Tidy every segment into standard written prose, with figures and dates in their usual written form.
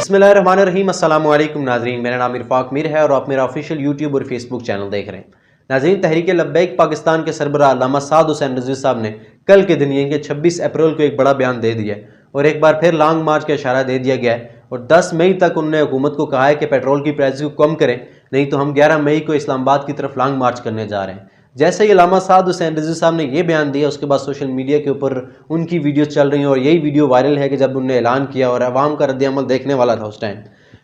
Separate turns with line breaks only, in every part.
बिस्मिल्लाहिर्रहमानिर्रहीम। अस्सलाम वालेकुम नाज़रीन, मेरा नाम इरफाक मीर है और आप मेरा ऑफिशियल यूट्यूब और फेसबुक चैनल देख रहे हैं। नाज़रीन, तहरीक लब्बैक पाकिस्तान के सरबराह अल्लामा साद हुसैन रिजवी साहब ने कल के दिन यानी कि 26 अप्रैल को एक बड़ा बयान दे दिया और एक बार फिर लॉन्ग मार्च का इशारा दे दिया गया है और 10 मई तक उन्होंने हुकूमत को कहा है कि पेट्रोल की प्राइस को कम करें, नहीं तो हम 11 मई को इस्लामाबाद की तरफ लॉन्ग मार्च करने जा रहे हैं। जैसे ही अल्लामा साद हुसैन रिजवी साहब ने यह बयान दिया, उसके बाद सोशल मीडिया के ऊपर उनकी वीडियो चल रही हैं और यही वीडियो वायरल है कि जब उन्होंने ऐलान किया और अवाम का रद्द-ए-अमल देखने वाला था उस टाइम,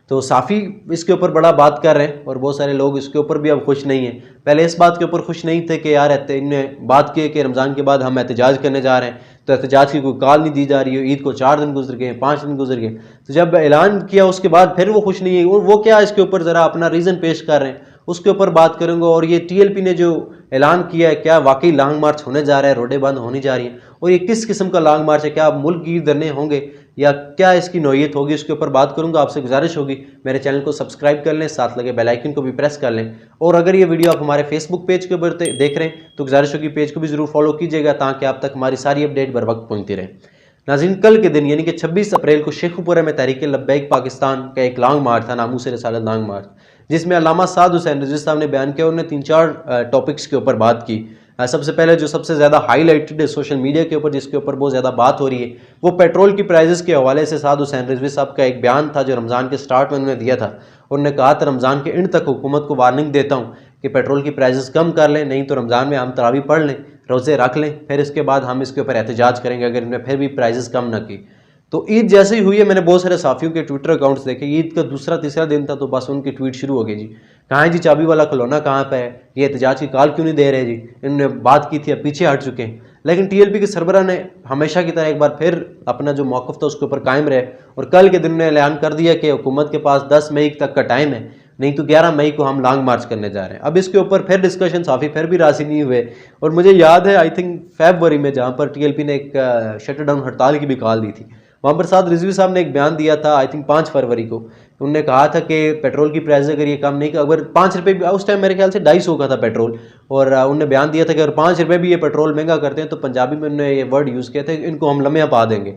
तो साफ़ी इसके ऊपर बड़ा बात कर रहे हैं और बहुत सारे लोग इसके ऊपर भी अब खुश नहीं हैं। पहले इस बात के ऊपर खुश नहीं थे कि यार इनने बात की कि रमज़ान के बाद हम एहतजाज करने जा रहे हैं, तो एहतजाज की कोई कॉल नहीं दी जा रही है। ईद को 4 दिन गुजर गए, 5 दिन गुजर गए, तो जब ऐलान किया उसके बाद फिर वो खुश नहीं है। वो क्या इसके ऊपर ज़रा अपना रीज़न पेश कर रहे हैं, उसके ऊपर बात करेंगे। और ये टीएलपी ने जो ऐलान किया है, क्या वाकई लॉन्ग मार्च होने जा रहा है, रोडें बंद होनी जा रही हैं, और ये किस किस्म का लॉन्ग मार्च है, क्या मुल्क की धरने होंगे या क्या इसकी नौयत होगी, उसके ऊपर बात करूंगा। आपसे गुजारिश होगी मेरे चैनल को सब्सक्राइब कर लें, साथ लगे बेल आइकन को भी प्रेस कर लें। और अगर ये वीडियो आप हमारे फेसबुक पेज के ऊपर देख रहे हैं तो गुजारिश होगी पेज को भी ज़रूर फॉलो कीजिएगा ताकि आप तक हमारी सारी अपडेट बर वक्त पहुँचती रहे। नाज़रीन, कल के दिन यानी कि 26 अप्रैल को शेखुपुरा में तहरीक लब्बैक पाकिस्तान का एक लॉन्ग मार्च था, नामूस रिसालत लॉन्ग मार्च, जिसमें अल्लामा साद हुसैन रिजवी साहब ने बयान किया। उन्होंने 3-4 टॉपिक्स के ऊपर बात की। सबसे पहले जो सबसे ज़्यादा हाईलाइटेड है सोशल मीडिया के ऊपर, जिसके ऊपर बहुत ज़्यादा बात हो रही है, वो पेट्रोल की प्राइजेस के हवाले से साद हुसैन रिजवी साहब का एक बयान था जो रमज़ान के स्टार्ट में उन्होंने दिया था। उन्होंने कहा था रमज़ान के एंड तक हुकूमत को वार्निंग देता हूँ कि पेट्रोल की प्राइजेस कम कर लें, नहीं तो रमज़ान में हम तरावी पढ़ लें, रोज़े रख लें, फिर इसके बाद हम इसके ऊपर एहतजाज करेंगे अगर इन्होंने फिर भी प्राइजेस कम ना की। तो ईद जैसे ही हुई है, मैंने बहुत सारे साथियों के ट्विटर अकाउंट्स देखे। ईद का दूसरा तीसरा दिन था तो बस उनकी ट्वीट शुरू हो गई, जी कहाँ है जी चाबी वाला खिलौना, कहाँ पे है, ये एहतजाज की कॉल क्यों नहीं दे रहे जी, इन्होंने बात की थी अब पीछे हट चुके हैं। लेकिन टीएलपी के सरबराह ने हमेशा की तरह एक बार फिर अपना जो मौक़िफ़ था उसके ऊपर कायम रहे और कल के दिन ने ऐलान कर दिया कि हुकूमत के पास 10 मई तक का टाइम है, नहीं तो 11 मई को हम लॉन्ग मार्च करने जा रहे हैं। अब इसके ऊपर फिर डिस्कशन साफ़ी फिर भी राजी नहीं हुए और मुझे याद है आई थिंक फरवरी में जहाँ पर टीएलपी ने एक शटर डाउन हड़ताल की भी कॉल दी थी, वहाँ पर साद रिजवी साहब ने एक बयान दिया था आई थिंक 5 फरवरी को। उन्होंने कहा था कि पेट्रोल की प्राइस अगर ये कम नहीं, अगर 5 रुपये भी, उस टाइम मेरे ख्याल से 250 का था पेट्रोल, और उन्होंने बयान दिया था कि अगर 5 रुपये भी ये पेट्रोल महंगा करते हैं तो पंजाबी में उन्होंने ये वर्ड यूज़ किया था, इनको हम लम्हे पा देंगे।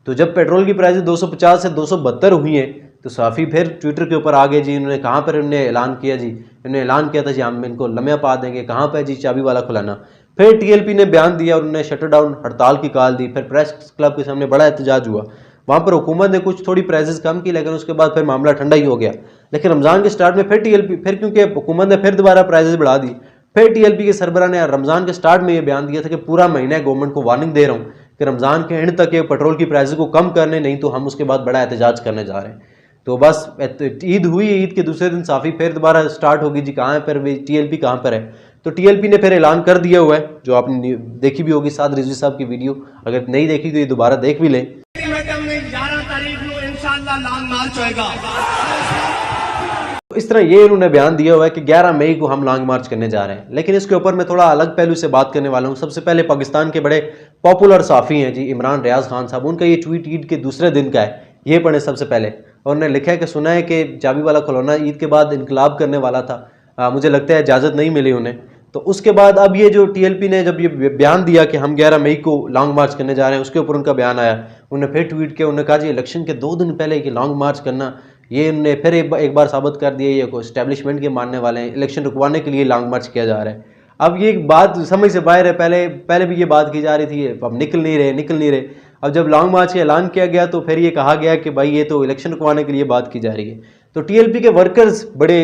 तो जब पेट्रोल की प्राइस 250 से 272 हुई हैं तो साफ़ी फिर ट्विटर के ऊपर आ गए जी। इन्होंने कहाँ पर उन्होंने ऐलान किया जी, इन्होंने ऐलान किया था जी हम इनको लम्हे पा देंगे, कहाँ पर जी चाबी वाला खुलाना। फिर टीएलपी ने बयान दिया और उन्होंने शटर डाउन हड़ताल की कॉल दी। फिर प्रेस क्लब के सामने बड़ा एहतजाज हुआ, वहाँ पर हुकूमत ने कुछ थोड़ी प्राइजेस कम की, लेकिन उसके बाद फिर मामला ठंडा ही हो गया। लेकिन रमज़ान के स्टार्ट में फिर टीएलपी, फिर क्योंकि हुकूमत ने फिर दोबारा प्राइजेस बढ़ा दी, फिर टीएलपी के सरबराह ने रमज़ान के स्टार्ट में ये बयान दिया था कि पूरा महीना गवर्नमेंट को वार्निंग दे रहा हूँ कि रमज़ान के एंड तक ये पेट्रोल की प्राइजेस को कम करने, नहीं तो हम उसके बाद बड़ा एहतजाज करने जा रहे हैं। तो बस ईद हुई, ईद के दूसरे दिन साफ़ी फिर दोबारा स्टार्ट होगी जी कहाँ पर टीएलपी कहाँ पर है। तो टीएलपी ने फिर ऐलान कर दिया हुआ है, जो आपने देखी भी होगी साद रिजवी साहब की वीडियो, अगर नहीं देखी तो ये दोबारा देख भी लें। इस तरह ये उन्होंने बयान दिया हुआ है कि 11 मई को हम लॉन्ग मार्च करने जा रहे हैं। लेकिन इसके ऊपर मैं थोड़ा अलग पहलू से बात करने वाला हूँ। सबसे पहले पाकिस्तान के बड़े पॉपुलर साफ़ी हैं जी इमरान रियाज खान साहब, उनका ये ट्वीट ईद के दूसरे दिन का है, ये पढ़े सबसे पहले। और उन्होंने लिखा है कि सुना है कि चाबी वाला खिलौना ईद के बाद इनकलाब करने वाला था, मुझे लगता है इजाज़त नहीं मिली उन्हें। तो उसके बाद अब ये जो टीएलपी ने जब ये बयान दिया कि हम 11 मई को लॉन्ग मार्च करने जा रहे हैं, उसके ऊपर उनका बयान आया। उन्होंने फिर ट्वीट किया, उन्होंने कहा जी इलेक्शन के 2 दिन पहले कि लॉन्ग मार्च करना, ये उन्होंने फिर एक बार साबित कर दिया ये को इस्टेब्लिशमेंट के मानने वाले हैं, इलेक्शन रुकवाने के लिए लॉन्ग मार्च किया जा रहा है। अब ये बात समझ से बाहर है, पहले भी ये बात की जा रही थी, अब निकल नहीं रहे। अब जब लॉन्ग मार्च का ऐलान किया गया तो फिर ये कहा गया कि भाई ये तो इलेक्शन रुकवाने के लिए बात की जा रही है। तो टीएलपी के वर्कर्स बड़े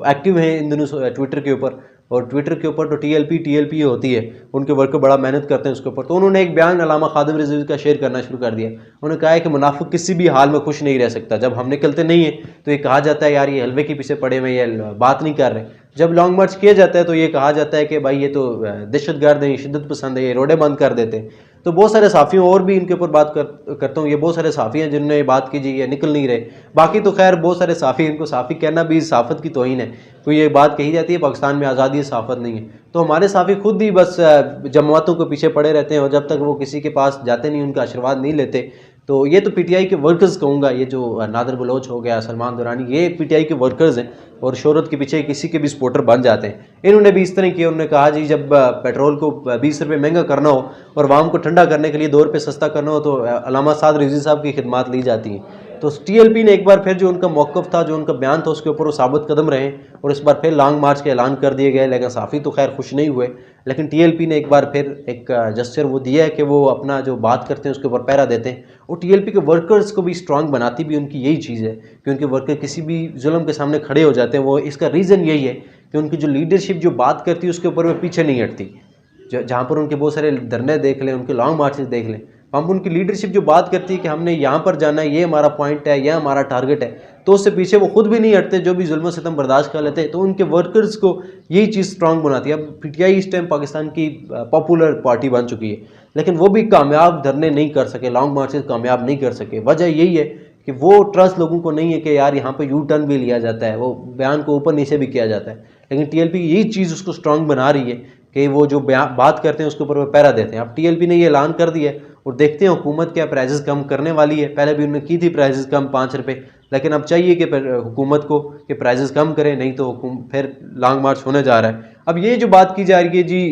एक्टिव हैं इन दिनों ट्विटर के ऊपर, और ट्विटर के ऊपर तो टीएलपी होती है, उनके वर्कर बड़ा मेहनत करते हैं उसके ऊपर। तो उन्होंने एक बयान अल्लामा खादिम रिजवी का शेयर करना शुरू कर दिया। उन्होंने कहा है कि मुनाफिक किसी भी हाल में खुश नहीं रह सकता। जब हम निकलते नहीं हैं तो ये कहा जाता है यार ये हलवे के पीछे पड़े हुए, ये बात नहीं कर रहे। जब लॉन्ग मार्च किया जाता है तो ये कहा जाता है कि भाई ये तो दहशतगर्द है, शिद्दत पसंद है, ये रोडें बंद कर देते हैं। तो बहुत सारे साफ़ियों और भी इनके ऊपर बात करता हूँ। ये बहुत सारे साफ़ी हैं जिन्होंने ये बात की जी ये निकल नहीं रहे। बाकी तो खैर बहुत सारे साफ़ी, इनको साफ़ी कहना भी सहाफ़त की तौहीन है। कोई ये बात कही जाती है पाकिस्तान में आज़ादी सहाफ़त नहीं है, तो हमारे साफ़ी खुद ही बस जमातों के पीछे पड़े रहते हैं और जब तक वो किसी के पास जाते नहीं, उनका आशीर्वाद नहीं लेते। तो ये तो पीटीआई के वर्कर्स कहूँगा, ये जो नादर बलोच हो गया, सलमान दुरानी, ये पीटीआई के वर्कर्स हैं और शोहरत के पीछे किसी के भी सपोर्टर बन जाते हैं। इन्होंने भी इस तरह किया। उन्होंने कहा जी जब पेट्रोल को 20 रुपये महंगा करना हो और वाम को ठंडा करने के लिए 2 रुपये सस्ता करना हो तो अल्लामा साद रिजवी साहब की खिदमात ली जाती हैं। तो टीएलपी ने एक बार फिर जो उनका मौक़िफ़ था, जो उनका बयान था, उसके ऊपर वो साबित कदम रहे और इस बार फिर लॉन्ग मार्च के ऐलान कर दिए गए। लेकिन साफ़ी तो खैर खुश नहीं हुए, लेकिन टीएलपी ने एक बार फिर एक जेस्चर वो दिया है कि वो अपना जो बात करते हैं उसके ऊपर पहरा देते हैं और टीएलपी के वर्कर्स को भी स्ट्रांग बनाती भी उनकी यही चीज़ है कि उनके वर्कर किसी भी जुल्म के सामने खड़े हो जाते हैं। वो इसका रीज़न यही है कि उनकी जो लीडरशिप जो बात करती है उसके ऊपर वो पीछे नहीं हटती। जहाँ पर उनके बहुत सारे धरने देख लें, उनके लॉन्ग मार्चेस देख लें, हम उनकी लीडरशिप जो बात करती है कि हमने यहाँ पर जाना है, ये हमारा पॉइंट है, यह हमारा टारगेट है, तो उससे पीछे वो खुद भी नहीं हटते, जो भी जुल्म सितम बर्दाश्त कर लेते हैं। तो उनके वर्कर्स को यही चीज़ स्ट्रांग बनाती है। अब पीटीआई इस टाइम पाकिस्तान की पॉपुलर पार्टी बन चुकी है, लेकिन वो भी कामयाब धरने नहीं कर सके, लॉन्ग मार्चेस कामयाब नहीं कर सके। वजह यही है कि वो ट्रस्ट लोगों को नहीं है कि यार यहाँ पे यू टर्न भी लिया जाता है, वो बयान को ऊपर नीचे भी किया जाता है। लेकिन टीएलपी यही चीज़ उसको स्ट्रांग बना रही है कि वो जो बात करते हैं उसके ऊपर वो पैरा देते हैं। अब टीएलपी ने ये ऐलान कर दिया है और देखते हैं हुकूमत क्या प्राइजेस कम करने वाली है। पहले भी उन्होंने की थी प्राइजेस कम 5 रुपये, लेकिन अब चाहिए कि हुकूमत को कि प्राइजेस कम करें, नहीं तो फिर लॉन्ग मार्च होने जा रहा है। अब ये जो बात की जा रही है जी,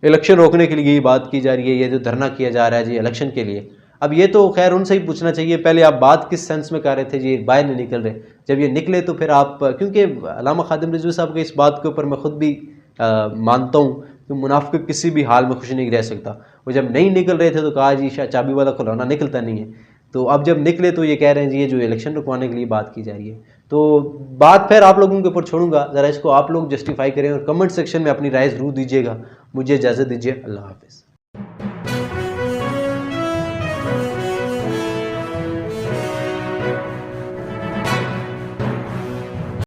इलेक्शन रोकने के लिए ये बात की जा रही है, ये जो धरना किया जा रहा है जी इलेक्शन के लिए, अब ये तो खैर उनसे ही पूछना चाहिए पहले आप बात किस सेंस में कर रहे थे जी, बाहर नहीं निकल रहे। जब ये निकले तो फिर आप, क्योंकि अल्लामा खादिम रिजवी साहब के इस बात के ऊपर मैं खुद भी मानता हूँ कि मुनाफिक किसी भी हाल में खुश नहीं रह सकता। वो जब नहीं निकल रहे थे तो कहा जी चाबी वाला खुलौना निकलता नहीं है, तो अब जब निकले तो ये कह रहे हैं जी ये जो इलेक्शन रुकवाने के लिए बात की जा रही है। तो बात फिर आप लोगों के ऊपर छोड़ूंगा, ज़रा इसको आप लोग जस्टिफाई करें और कमेंट सेक्शन में अपनी राय ज़रूर दीजिएगा। मुझे इजाज़त दीजिए, अल्लाह हाफ़िज़।